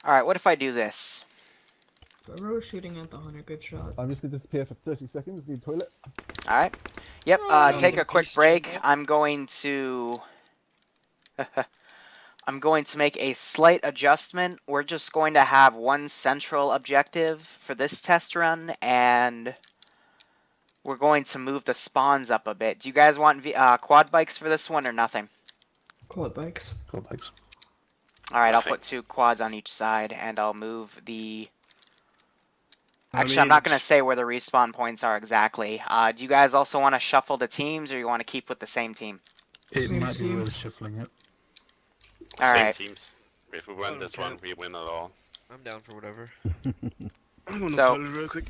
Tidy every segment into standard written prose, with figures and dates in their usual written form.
Alright, what if I do this? Whoever was shooting at the hunter, good shot. I'm just going to disappear for 30 seconds, need toilet. Alright. Yep, Rest take in a quick peace, break. Jimbo. I'm going to... I'm going to make a slight adjustment. We're just going to have one central objective for this test run, and we're going to move the spawns up a bit. Do you guys want quad bikes for this one or nothing? Quad bikes. Cool, thanks. Alright, I'll Nothing. put 2 quads on each side, and I'll move the... I Actually, mean, I'm not going to say where the respawn points are exactly. Do you guys also want to shuffle the teams, or you want to keep with the same team? It Same might be team. worth shuffling it. All Same right. teams. If we win this Okay. one, we win it all. I'm down for whatever. I'm gonna So- toilet real quick.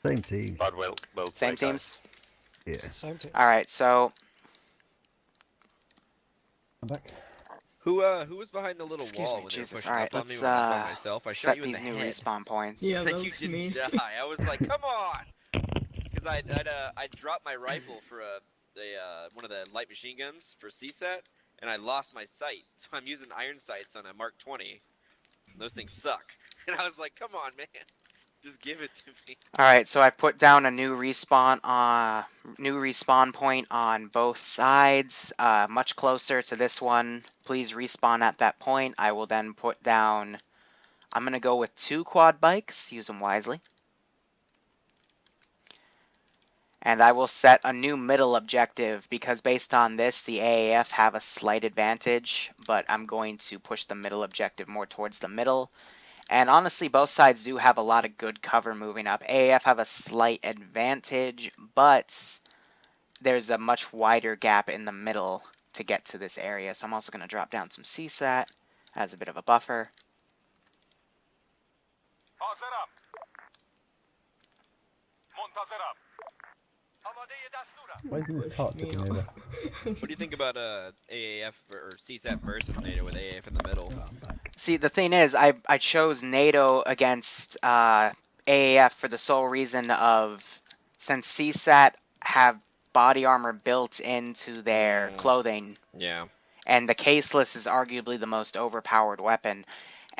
Same team. But we'll Same play, teams? Yeah. Same teams. Alright, so... I'm back. Who was behind the little Excuse wall me, when Jesus. they were pushing Alright, up on me let's when I was by myself? I shot set you in these the new head. respawn points. Yeah, that And you was didn't me. die. I was like, come on! Because I dropped my rifle for one of the light machine guns for CSAT, and I lost my sight. So I'm using iron sights on a Mark 20. Those things suck. And I was like, come on, man. Just give it to me. Alright, so I put down a new respawn point on both sides, much closer to this one. Please respawn at that point. I will then put down... I'm going to go with 2 quad bikes. Use them wisely. And I will set a new middle objective, because based on this, the AAF have a slight advantage, but I'm going to push the middle objective more towards the middle. And honestly, both sides do have a lot of good cover moving up. AAF have a slight advantage, but there's a much wider gap in the middle to get to this area. So I'm also going to drop down some CSAT as a bit of a buffer. Why isn't this Push cart me tipping off. over? What do you think about AAF or CSAT versus NATO with AAF in the middle? Oh, I'm back. See, the thing is, I chose NATO against AAF for the sole reason of, since CSAT have body armor built into their clothing, Yeah. and the caseless is arguably the most overpowered weapon.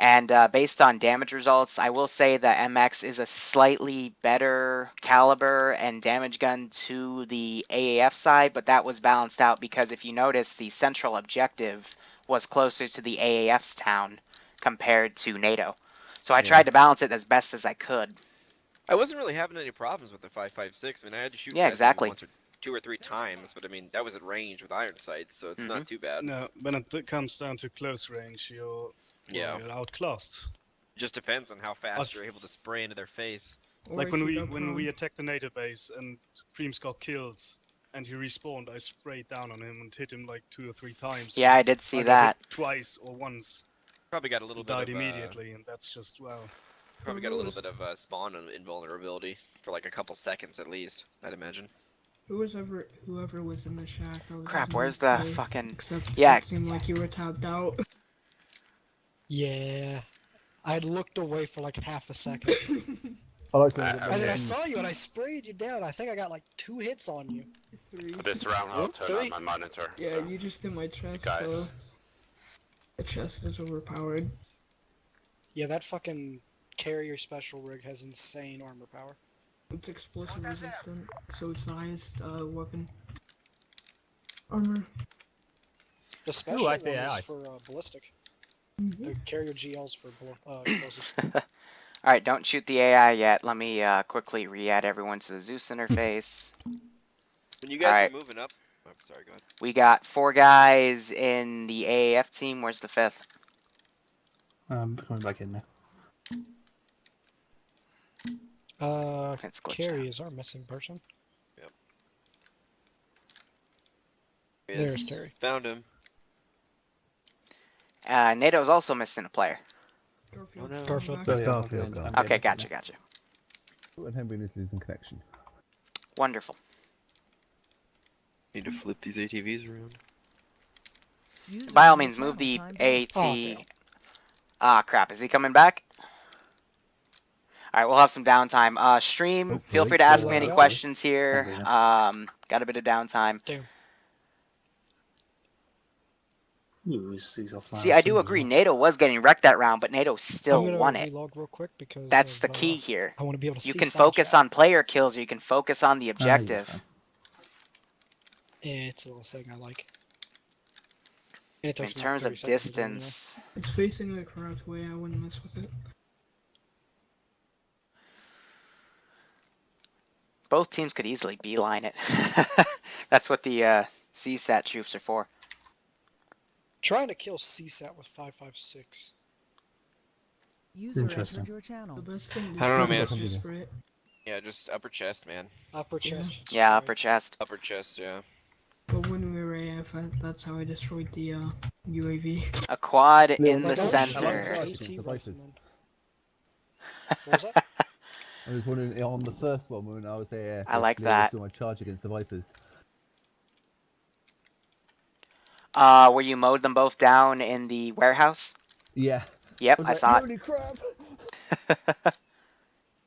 And based on damage results, I will say that MX is a slightly better caliber and damage gun to the AAF side, but that was balanced out because if you notice, the central objective was closer to the AAF's town compared to NATO. So I tried to balance it as best as I could. I wasn't really having any problems with the 5.56. I mean, I had to shoot Yeah, guys maybe exactly. once or 2 or 3 times, but I mean, that was at range with iron sights, so it's not too bad. No, when it comes down to close range, you're outclassed. It just depends on how fast Us- you're able to spray into their face. Or Like if when you we go when prone. we attacked the NATO base and Creams got killed and he respawned, I sprayed down on him and hit him like 2 or 3 times. Yeah, I did see Either that. hit twice or once. Probably got a little bit Died of immediately, and that's just wow. probably got a little bit of spawn invulnerability for like a couple seconds at least, I'd imagine. Whoever was in the shack. I was Crap, in where's the play, fucking... Except Yeah. it seemed like you were tapped out. Yeah. I looked away for like half a second. I like to And then I saw you and I sprayed you down. I think I got like 2 hits on you. 3. For this round, I'll turn on 3. my monitor. Yeah, so. you just did my chest, guys. so... The chest is overpowered. Yeah, that fucking carrier special rig has insane armor power. It's explosive resistant, so it's the highest weapon. Armor. The special I one say is aye. for ballistic. Mhm. The carrier GL's for explosives. Alright, don't shoot the AI yet. Let me quickly re-add everyone to the Zeus interface. When you guys Alright. are moving up, oh, sorry, go ahead. We got 4 guys in the AAF team. Where's the 5th? Coming back in now. It's glitched Carrie out. is our missing person. Yes. There's Carrie. Found him. NATO's also missing a player. Garfield. no. come Garfield. back. Let's Garfield go. Okay, gotcha. And Henry is losing connection. Wonderful. Need to flip these ATVs around. By all means, move the AT. Oh, damn. Ah, crap. Is he coming back? Alright, we'll have some downtime. Stream, Hopefully. feel free to ask me Yeah. any questions here. Got a bit of downtime. Damn. Ooh, he's offline. See, I do agree. NATO was getting wrecked that round, but NATO I'm still gonna won it. relog real quick because That's the of, key here. I want to be able to You see can side focus chat. on player kills, or you can focus on the Yeah, objective. fine. It's a little thing I like. And it In takes me like terms 30 of seconds to do it anyway. distance, It's facing the correct way. I wouldn't mess with it. both teams could easily beeline it. That's what the CSAT troops are for. Trying to kill CSAT with 5.56. User Interesting. entered your channel. The best thing I don't know, do man. is just spray it. Yeah, just upper chest, man. Upper Yeah. chest. Yeah, spray. upper chest. Upper chest, yeah. But when we were AF, that's how I destroyed the UAV. A quad Leo, in my the God, Shot center. Charge AT against the Vipers. rifleman. What was that? I was wondering on the first one when I was there. I like Leo that. saw my charge against the Vipers. Where you mowed them both down in the warehouse? Yeah. Yep, I was I like, saw holy crap!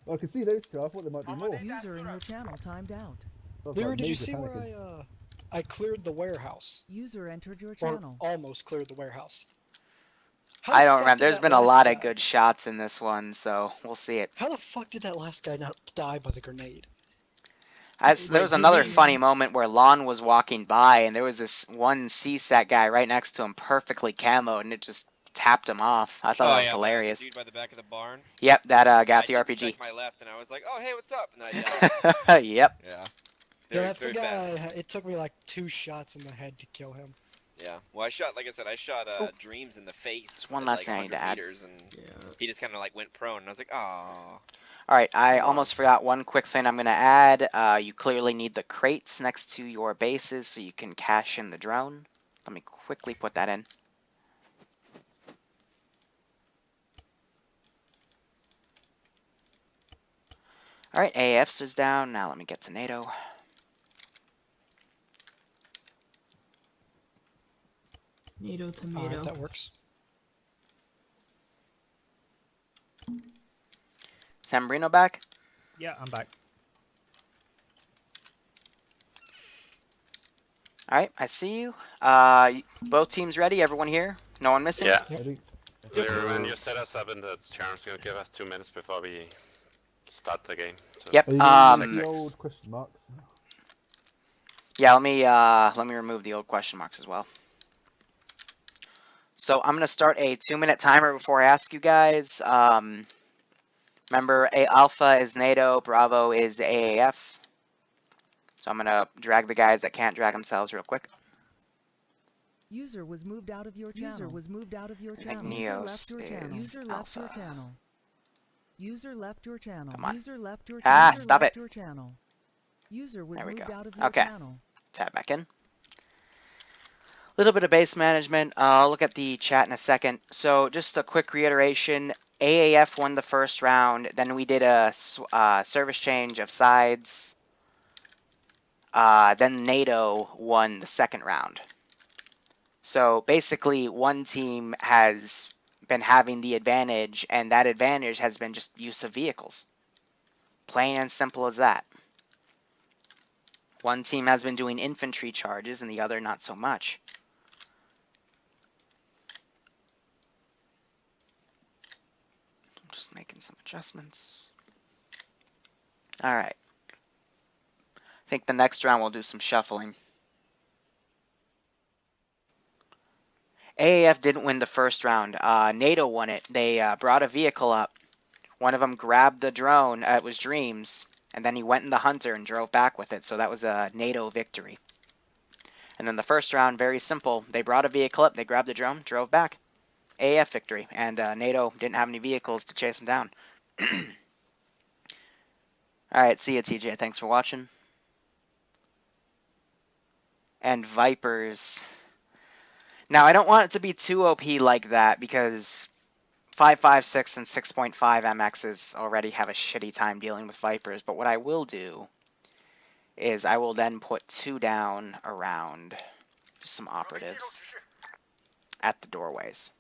Well, I could see those two. I thought there might be more. User in your channel timed out. I was Lyra, like, did you major see where panicking. I cleared the warehouse? User entered your Or channel. almost cleared the warehouse. How I the don't fuck remember. did There's that been a last lot of guy- good shots in this one, so we'll see it. How the fuck did that last guy not die by the grenade? There was Wait, another who, funny moment where Lon was walking by, and there was this one CSAT guy right next to him, perfectly camoed, and it just tapped him off. I thought that was The hilarious. dude by the back of the barn. Yep, that I Gathi didn't RPG. check my left, and I was like, oh, hey, what's up? And I died. Yep. Yeah. Yeah, Very- that's the very fast. guy. It took me like 2 shots in the head to kill him. Yeah. Well, like I said, I shot Oh. Dreams in the face. There's one at, last like, thing I need to 100 add. meters, and Yeah. he just kind of like went prone, and I was like, oh. Alright, I Come almost on. forgot one quick thing I'm going to add. You clearly need the crates next to your bases so you can cache in the drone. Let me quickly put that in. Alright, AFs is down. Now let me get to NATO. NATO tomato. Alright, that works. Sambrino back? Yeah, I'm back. Alright, I see you. Both teams ready? Everyone here? No one missing? Yeah. Yep. Ready? Lyra, when you set us up in the channel, it's gonna give us 2 minutes before we start the game. So Yep. Are you gonna use the old question marks? Yeah, let me remove the old question marks as well. So I'm gonna start a 2-minute timer before I ask you guys. Remember, Alpha is NATO, Bravo is AAF. So I'm gonna drag the guys that can't drag themselves real quick. User was moved out of your channel. User was moved out of your I think channel. User Neos left your channel. is User left your Alpha. channel. User left your channel. Come on. User left your Ah, channel. User stop left it. your channel. User was There we moved go. out of your Okay. channel. Tab back in. Little bit of base management. I'll look at the chat in a second. So just a quick reiteration. AAF won the first round. Then we did a service change of sides. Then NATO won the second round. So basically, one team has been having the advantage, and that advantage has been just use of vehicles. Plain and simple as that. One team has been doing infantry charges, and the other not so much. Just making some adjustments. All right. I think the next round we'll do some shuffling. AAF didn't win the first round. NATO won it. They brought a vehicle up. One of them grabbed the drone. It was Dreams. And then he went in the Hunter and drove back with it. So that was a NATO victory. And then the first round, very simple. They brought a vehicle up. They grabbed the drone, drove back. AAF victory. And NATO didn't have any vehicles to chase them down. Alright, see ya, TJ. Thanks for watching. And Vipers. Now, I don't want it to be too OP like that because 5.56 and 6.5 MXs already have a shitty time dealing with Vipers. But what I will do is I will then put 2 down around just some operatives at the doorways.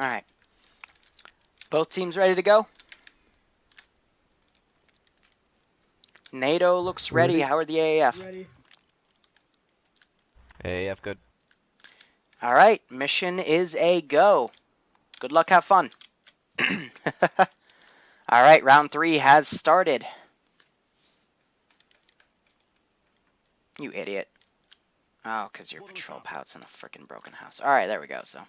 Alright. Both teams ready to go? NATO looks ready. Ready. How are the AAF? Ready. AAF good. Alright, mission is a go. Good luck, have fun. Alright, round 3 has started. You idiot. Oh, because your patrol pout's in a freaking broken house. Alright, there we go, so.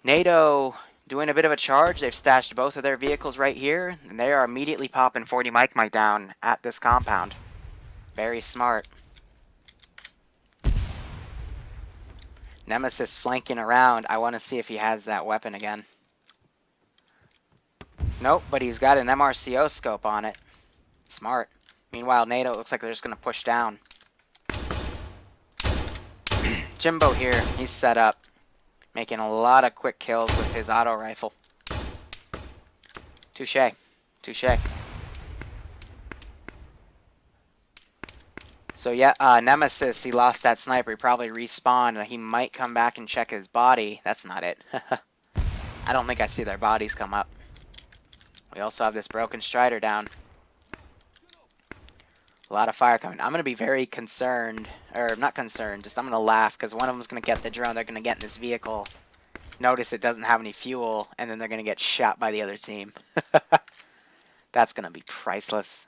NATO doing a bit of a charge. They've stashed both of their vehicles right here, and they are immediately popping 40 Mike down at this compound. Very smart. Nemesis flanking around. I want to see if he has that weapon again. Nope, but he's got an MRCO scope on it. Smart. Meanwhile, NATO looks like they're just going to push down. Jimbo here, he's set up. Making a lot of quick kills with his auto rifle. Touche. Touche. So yeah, Nemesis, he lost that sniper. He probably respawned. He might come back and check his body. That's not it. I don't think I see their bodies come up. We also have this broken Strider down. A lot of fire coming. I'm going to be very concerned. Or, not concerned. Just I'm going to laugh because one of them's going to get the drone. They're going to get in this vehicle. Notice it doesn't have any fuel. And then they're going to get shot by the other team. That's going to be priceless.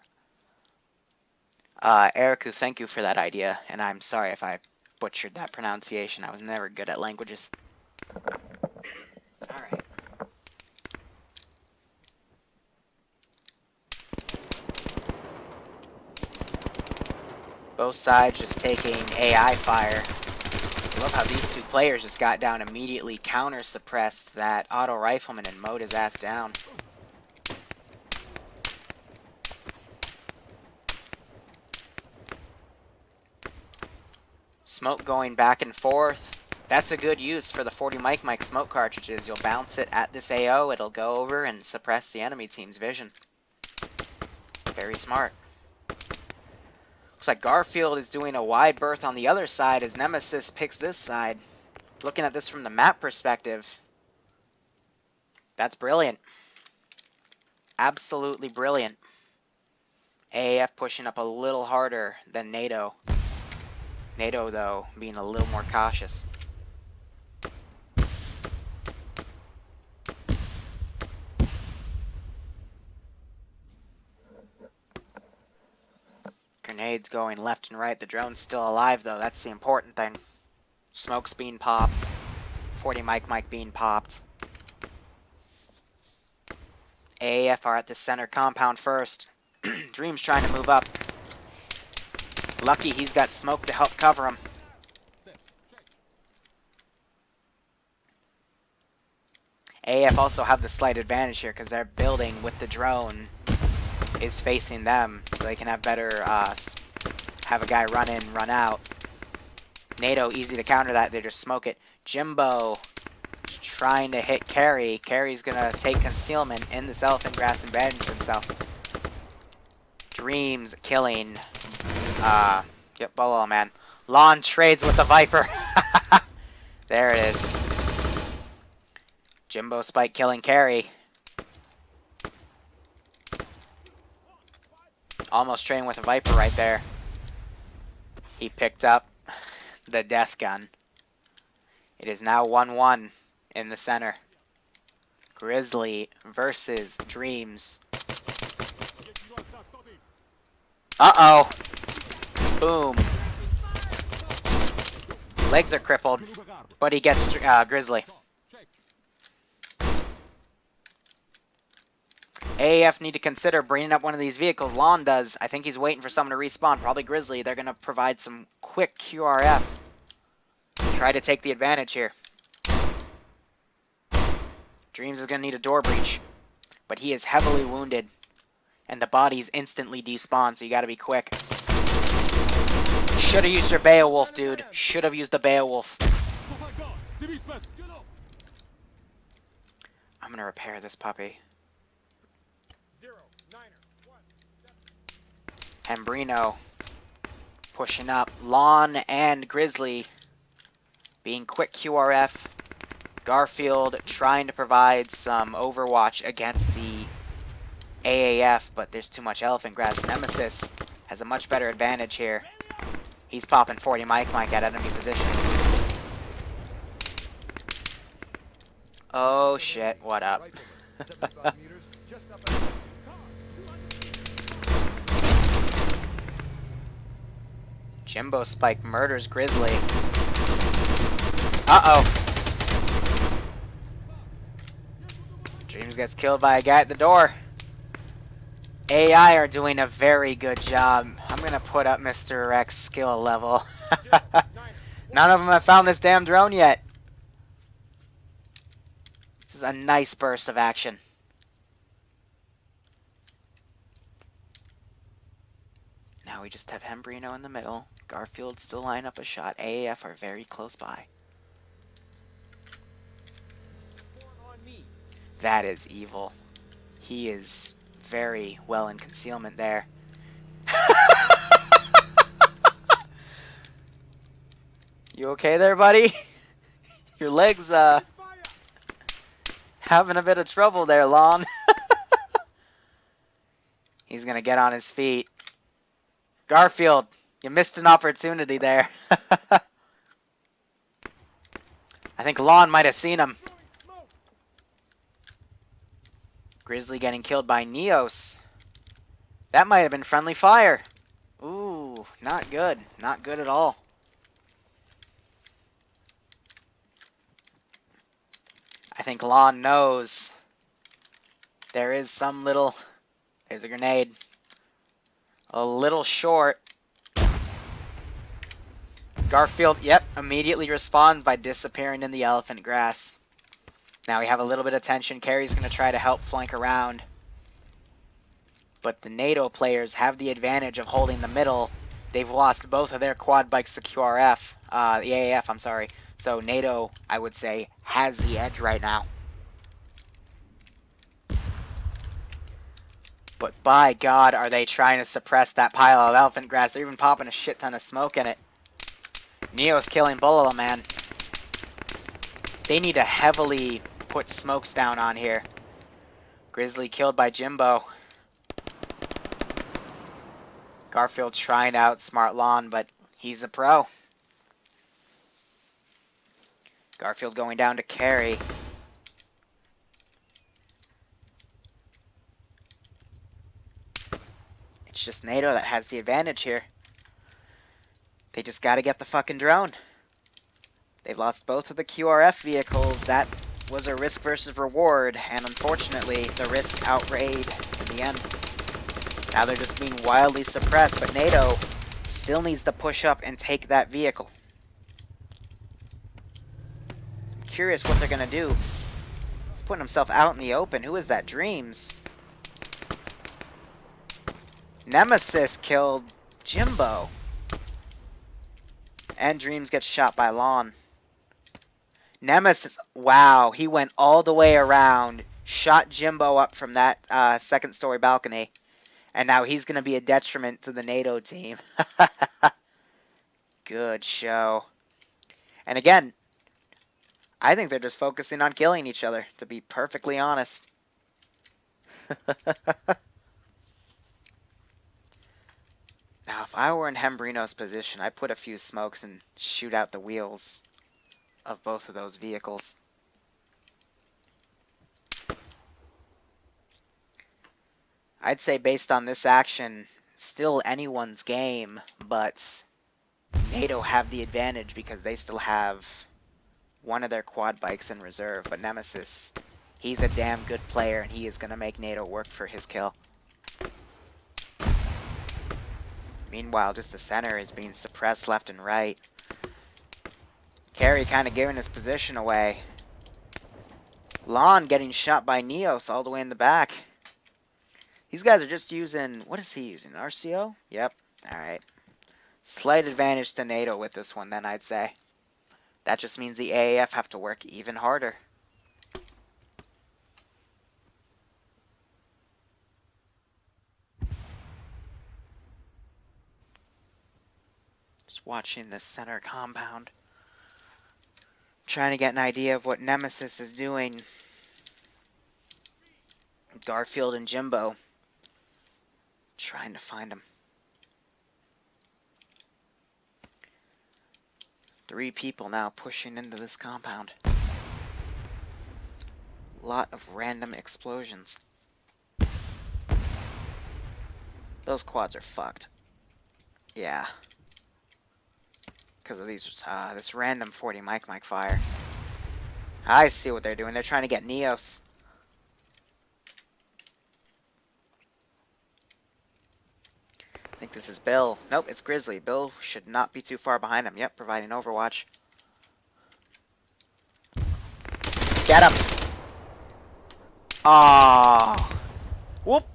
Eriku, thank you for that idea. And I'm sorry if I butchered that pronunciation. I was never good at languages. Alright. Both sides just taking AI fire. I love how these two players just got down immediately, counter-suppressed that auto rifleman and mowed his ass down. Smoke going back and forth. That's a good use for the 40 Mike smoke cartridges. You'll bounce it at this AO, it'll go over and suppress the enemy team's vision. Very smart. Looks like Garfield is doing a wide berth on the other side as Nemesis picks this side. Looking at this from the map perspective, that's brilliant. Absolutely brilliant. AAF pushing up a little harder than NATO. NATO, though, being a little more cautious. Grenades going left and right. The drone's still alive, though. That's the important thing. Smoke's being popped. 40 Mike being popped. AAF are at the center compound first. Dream's trying to move up. Lucky he's got smoke to help cover him. AAF also have the slight advantage here because their building with the drone is facing them, so they can have better, have a guy run in, run out. NATO, easy to counter that, they just smoke it. Jimbo trying to hit Carry. Carry's gonna take concealment in this elephant grass and bandage himself. Dreams killing, yep, Bolo, man. Lawn trades with the Viper. There it is. Jimbo Spike killing Carry. Almost trading with a Viper right there. He picked up the death gun. It is now 1-1 in the center. Grizzly versus Dreams. Uh-oh. Boom. Legs are crippled, but he gets Grizzly. AAF need to consider bringing up one of these vehicles. Lon does. I think he's waiting for someone to respawn. Probably Grizzly. They're going to provide some quick QRF. Try to take the advantage here. Dreams is going to need a door breach. But he is heavily wounded. And the body's instantly despawned, so you got to be quick. Should have used your Beowulf, dude. Should have used the Beowulf. I'm going to repair this puppy. Hambrino pushing up. Lon and Grizzly being quick QRF. Garfield trying to provide some overwatch against the AAF, but there's too much elephant grass. Nemesis has a much better advantage here. He's popping 40 Mike at enemy positions. Oh shit, what up? Jimbo Spike murders Grizzly. Uh-oh. Dreams gets killed by a guy at the door. AI are doing a very good job. I'm gonna put up Mr. Rex skill level. None of them have found this damn drone yet. This is a nice burst of action. Now we just have Hembrino in the middle. Garfield still line up a shot. AAF are very close by. That is evil. He is very well in concealment there. You okay there, buddy? Your legs, having a bit of trouble there, Lon. He's gonna get on his feet. Garfield, you missed an opportunity there. I think Lon might have seen him. Grizzly getting killed by Neos. That might have been friendly fire. Ooh, not good. Not good at all. I think Lon knows there is some little... There's a grenade. A little short. Garfield, yep, immediately responds by disappearing in the elephant grass. Now we have a little bit of tension. Carrie's going to try to help flank around. But the NATO players have the advantage of holding the middle. They've lost both of their quad bikes to QRF. The AAF, I'm sorry. So NATO, I would say, has the edge right now. But by God, are they trying to suppress that pile of elephant grass. They're even popping a shit ton of smoke in it. Neo's killing both of them, man. They need to heavily put smokes down on here. Grizzly killed by Jimbo. Garfield trying to outsmart Lon, but he's a pro. Garfield going down to carry. It's just NATO that has the advantage here. They just gotta get the fucking drone. They've lost both of the QRF vehicles. That was a risk versus reward, and unfortunately, the risk outweighed in the end. Now they're just being wildly suppressed, but NATO still needs to push up and take that vehicle. I'm curious what they're gonna do. He's putting himself out in the open. Who is that? Dreams. Nemesis killed Jimbo. And Dreams gets shot by Lon. Nemesis, wow, he went all the way around, shot Jimbo up from that second story balcony, and now he's going to be a detriment to the NATO team. Good show. And again, I think they're just focusing on killing each other, to be perfectly honest. Now, if I were in Hembrino's position, I'd put a few smokes and shoot out the wheels of both of those vehicles. I'd say based on this action, still anyone's game, but NATO have the advantage because they still have one of their quad bikes in reserve. But Nemesis, he's a damn good player, and he is going to make NATO work for his kill. Meanwhile, just the center is being suppressed left and right. Carey kind of giving his position away. Lon getting shot by Neos all the way in the back. These guys are just using... What is he using? RCO? Yep. Alright. Slight advantage to NATO with this one then, I'd say. That just means the AAF have to work even harder. Just watching this center compound. Trying to get an idea of what Nemesis is doing. Garfield and Jimbo. Trying to find him. 3 people now pushing into this compound. Lot of random explosions. Those quads are fucked. Yeah. Because of these, this random 40 mic fire. I see what they're doing. They're trying to get Neos. I think this is Bill. Nope, it's Grizzly. Bill should not be too far behind him. Yep, providing overwatch. Get him! Oh, whoop!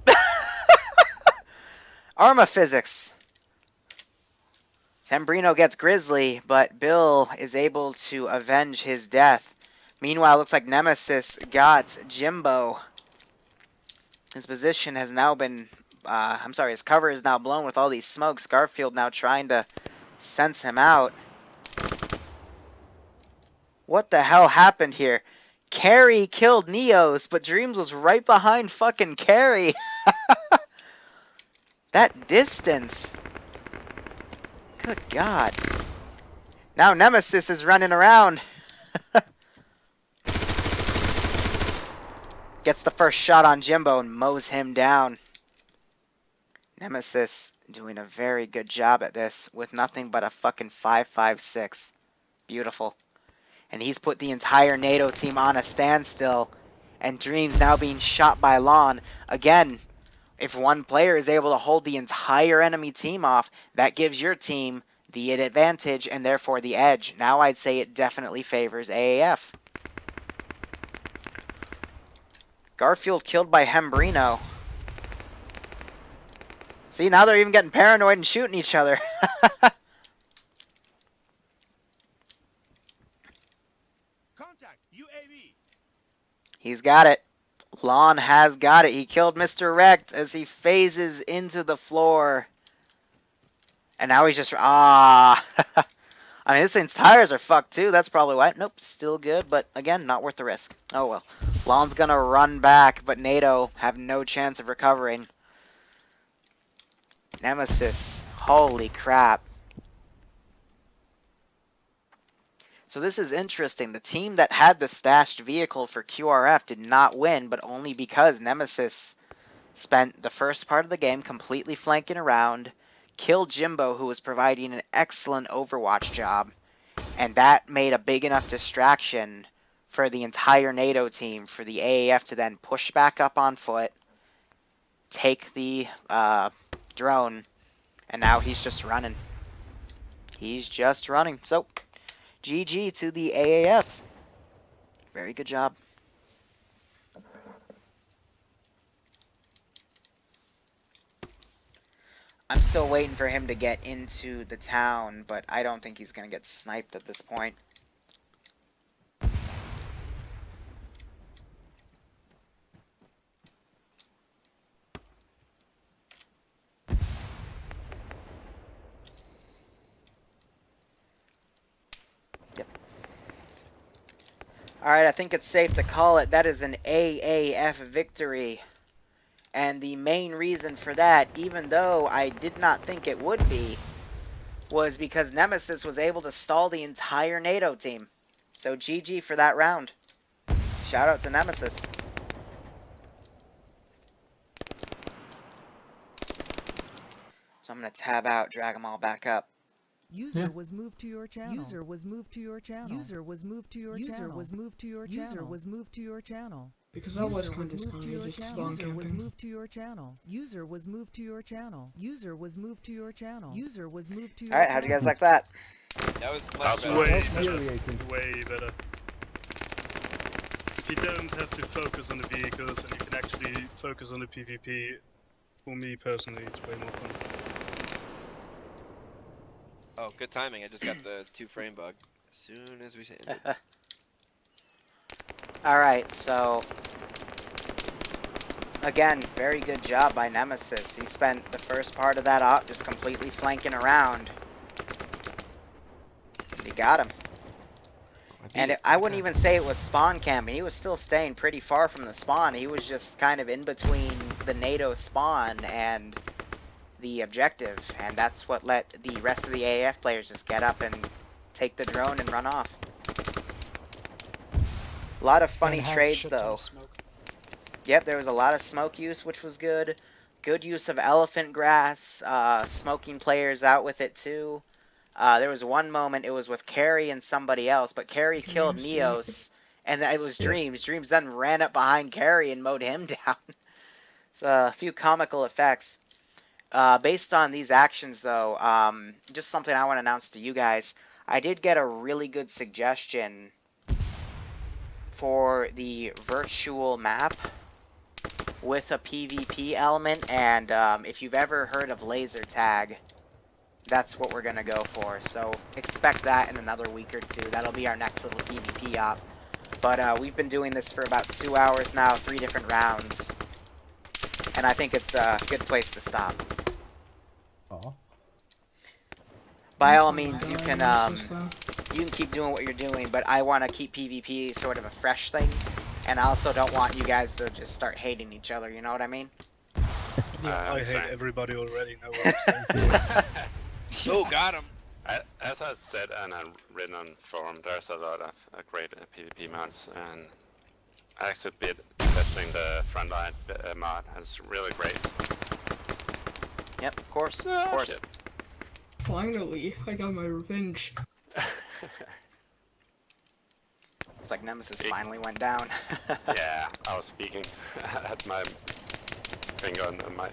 Arma physics. Tembrino gets Grizzly, but Bill is able to avenge his death. Meanwhile, it looks like Nemesis got Jimbo. His position has now been... his cover is now blown with all these smokes. Garfield now trying to sense him out. What the hell happened here? Carrie killed Neos, but Dreams was right behind fucking Carrie. That distance. Good God. Now Nemesis is running around. Gets the first shot on Jimbo and mows him down. Nemesis doing a very good job at this with nothing but a fucking 5.56. Beautiful. And he's put the entire NATO team on a standstill. And Dreams now being shot by Lon. Again, if one player is able to hold the entire enemy team off, that gives your team the advantage and therefore the edge. Now I'd say it definitely favors AAF. Garfield killed by Hembrino. See, now they're even getting paranoid and shooting each other. Contact UAV. He's got it. Lon has got it. He killed Mr. Wrecked as he phases into the floor. And now he's just... I mean, this thing's tires are fucked too. That's probably why. Nope, still good. But again, not worth the risk. Oh well. Lon's going to run back, but NATO have no chance of recovering. Nemesis. Holy crap. So this is interesting. The team that had the stashed vehicle for QRF did not win, but only because Nemesis spent the first part of the game completely flanking around, killed Jimbo, who was providing an excellent Overwatch job, and that made a big enough distraction for the entire NATO team, for the AAF to then push back up on foot, take the drone, and now he's just running. He's just running. So, GG to the AAF. Very good job. I'm still waiting for him to get into the town, but I don't think he's going to get sniped at this point. Yep. Alright, I think it's safe to call it. That is an AAF victory. And the main reason for that, even though I did not think it would be, was because Nemesis was able to stall the entire NATO team. So GG for that round. Shout out to Nemesis. So I'm going to tab out, drag them all back up. User was moved to your channel. User was moved to your channel. User was moved to your channel. User was moved to your channel. User was moved to your channel. Because I was kind of just spawn User was camping. moved to your channel. User was moved to your channel. User was moved to your channel. User was moved to your channel. Alright, how'd you guys like that? That was That much was better. Way That's better. infuriating. Way better. If you don't have to focus on the vehicles and you can actually focus on the PvP, for me personally, it's way more fun. Oh, good timing. I just got the 2-frame bug as soon as we ended. Alright, so... Again, very good job by Nemesis. He spent the first part of that op just completely flanking around. He got him. And I wouldn't even say it was spawn camping. He was still staying pretty far from the spawn. He was just kind of in between the NATO spawn and the objective. And that's what let the rest of the AAF players just get up and take the drone and run off. A lot of funny And have trades, shit ton though. of smoke. Yep, there was a lot of smoke use, which was good. Good use of elephant grass, smoking players out with it, too. There was one moment, it was with Carrie and somebody else, but Carrie killed Dreams, yeah. Neos, and it was Dreams. Dreams then ran up behind Carrie and mowed him down. So a few comical effects. Based on these actions, though, just something I want to announce to you guys. I did get a really good suggestion for the virtual map with a PvP element, and if you've ever heard of laser tag, that's what we're going to go for. So expect that in another week or two. That'll be our next little PvP op. But we've been doing this for about 2 hours now, 3 different rounds. And I think it's a good place to stop. Aw. By all means, you can keep doing what you're doing, but I want to keep PvP sort of a fresh thing. And I also don't want you guys to just start hating each other, you know what I mean? I hate everybody already. Know what I'm saying? Oh, got him. As I said and I've written on forum, there's a lot of great PvP mods, and I actually been testing the frontline mod, and it's really great. Yep, of course, of course. Shit. Finally, I got my revenge. It's like Nemesis finally went down. Yeah, I was speaking. I had my finger on the mic.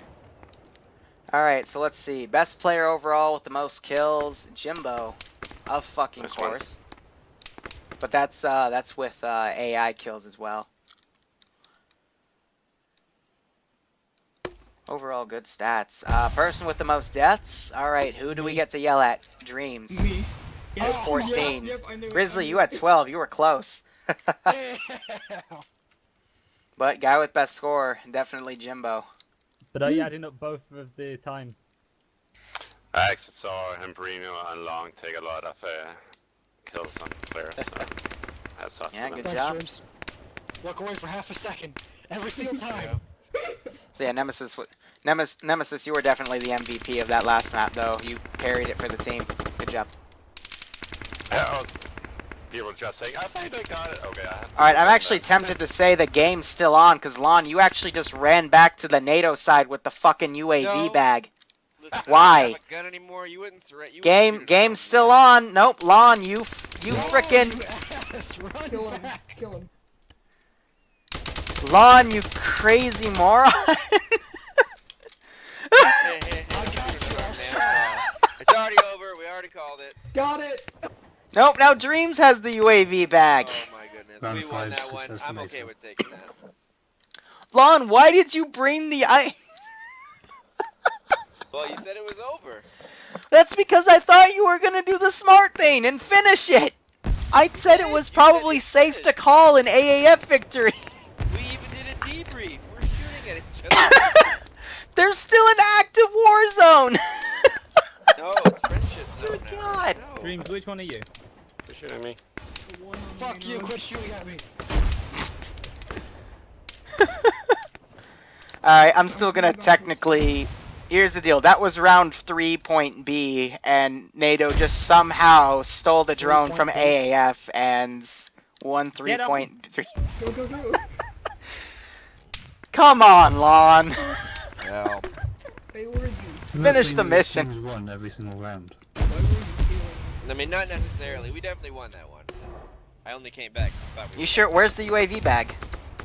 Alright, so let's see. Best player overall with the most kills, Jimbo. Of fucking Nice one. course. But that's with AI kills as well. Overall good stats. Person with the most deaths. Alright, who do we get to yell at? Dreams. Me. With 14. Yep, I knew it, Grizzly, I you knew had it. 12. You were close. Damn. But guy with best score, definitely Jimbo. But are you adding up both of the times? I actually saw Hembrino and Long take a lot of kills on players. So that's awesome. Yeah, good Thanks, job. James. Walk away for half a second. Every single time. So yeah, Nemesis, you were definitely the MVP of that last map, though. You carried it for the team. Good job. People just saying, I think they got it. Okay, I have to Alright, I'm do actually that. tempted to say the game's still on, because Lon, you actually just ran back to the NATO side with the fucking UAV No. bag. Listen, Why? I don't have a gun anymore. You wouldn't surrender. Game's still on. Nope, Lon, you frickin' Yes, run Kill him. back. Kill him. Lon, you crazy moron. Hey, I got you. it's already over. We already called it. Got it. Nope, now Dreams has the UAV bag. Oh my goodness. Round We won 5, that one. success to I'm okay NATO. with taking that. Lon, why did you bring the Well, you said it was over. That's because I thought you were gonna do the smart thing and finish it. I said it was probably safe to call an AAF victory. We even did a debrief. We're shooting at each other. There's still an active war zone. No, it's friendship zone Good now. God. No. Dreams, which one are you? You shooting me? The one on Fuck main you, road. quit shooting at me. Alright, I'm still gonna technically... Here's the deal. That was round 3 point B, and NATO just somehow stole the drone from 3.B. AAF and won 3.3. Go, go, go. Come on, Lon. No. Hey, where are you? Finish the mission. Teams won every single round. Why were you killing? I mean, not necessarily. We definitely won that one. I only came back. Thought we You were- sure? Where's the UAV bag?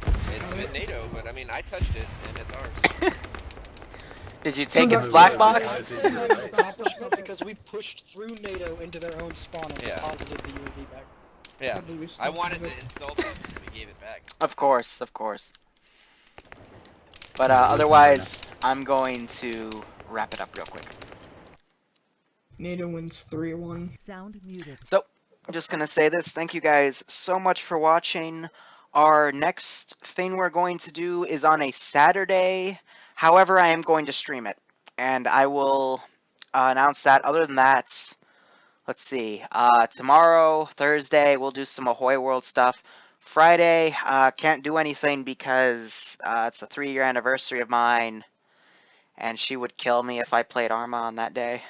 It's in NATO, but I mean, I touched it, and it's ours. Did you take its Congrats. black It's box? a nice accomplishment because we pushed through NATO into their own spawn and Yeah. deposited the UAV back. Yeah. Probably we I still wanted have to it. insult them, so we gave it back. Of course, of course. But There's always otherwise, I'm going to wrap it up real quick. NATO wins 3-1. Sound muted. So, I'm just going to say this. Thank you guys so much for watching. Our next thing we're going to do is on a Saturday. However, I am going to stream it. And I will announce that. Other than that, let's see. Tomorrow, Thursday, we'll do some Ahoy World stuff. Friday, can't do anything because it's a 3-year anniversary of mine, and she would kill me if I played Arma on that day.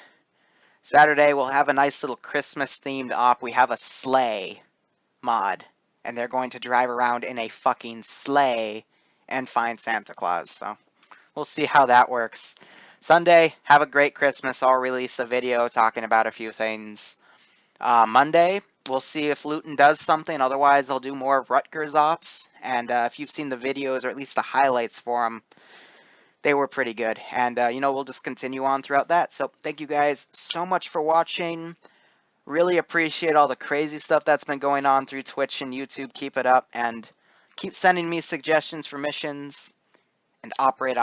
Saturday, we'll have a nice little Christmas-themed op. We have a sleigh mod, and they're going to drive around in a fucking sleigh and find Santa Claus, so we'll see how that works. Sunday, have a great Christmas. I'll release a video talking about a few things. Monday, we'll see if Luton does something. Otherwise, I'll do more of Rutgers ops. And if you've seen the videos, or at least the highlights for them, they were pretty good. And, we'll just continue on throughout that. So thank you guys so much for watching. Really appreciate all the crazy stuff that's been going on through Twitch and YouTube. Keep it up. And keep sending me suggestions for missions. And operate.